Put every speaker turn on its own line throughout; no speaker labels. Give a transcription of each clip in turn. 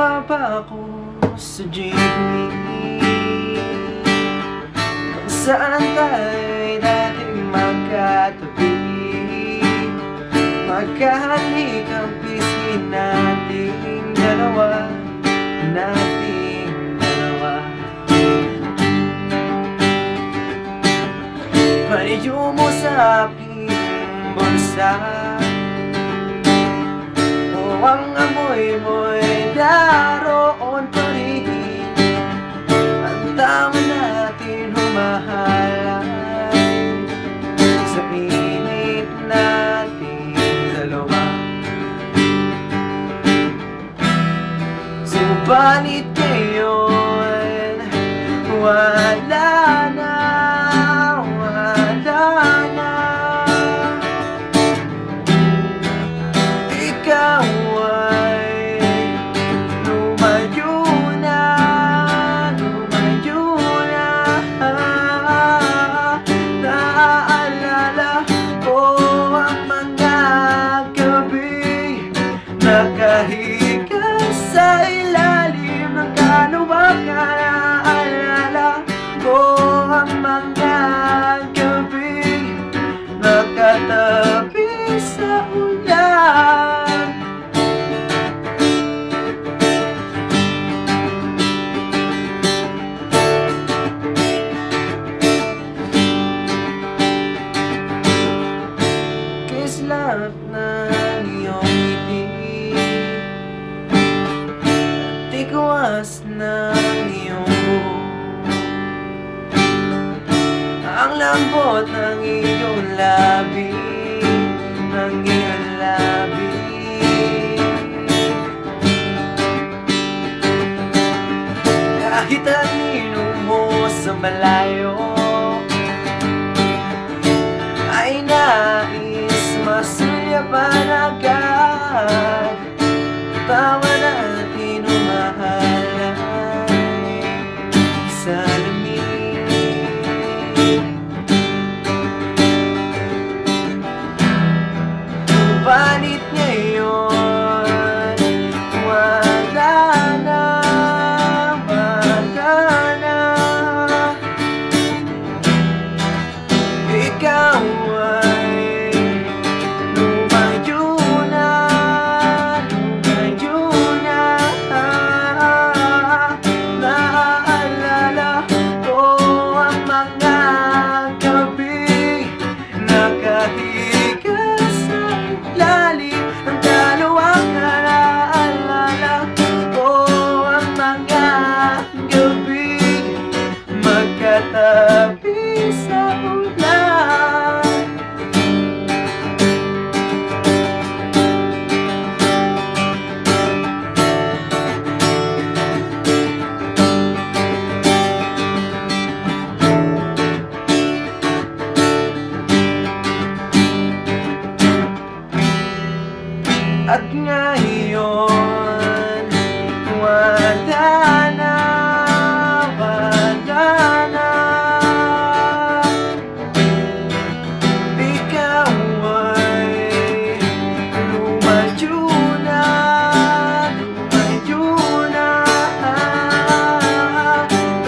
Kasama pa ako sa jeepney kung saan tayo'y dating magkatabi, magkahalik ang pisngi nating dalawa, Paniyo mo sa aking bulsa, o ang amoy mo'y daroon pa rin. Ang tama natin humahalay sa init nating dalawa. Subalit ngayon wala na, ikaw ay lumayo na, Naalala ko ang mga gabi nakahiga sa ilalim ng kalawakan. Naalala ko ang mga gabi nakatabi sa ulan. Kislap ng iyong ngiti, tikuas ng iyong buhok, ang lambot ng iyong labi, kahit anino mo sa malayo ay nais masuyapan agad. Tawa natin humahalay sa lamig. Subalit ngayon wala na, ikaw ay lumayo na, Naalala ko ang mga gabi nakahiga sa ilalim ng kalawakan. Naalala ko ang mga gabi magkatabi sa ulan. At ngayon wala na, ikaw ay lumayo na,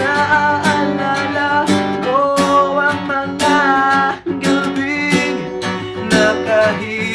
Naalala ko ang mga gabi nakahiga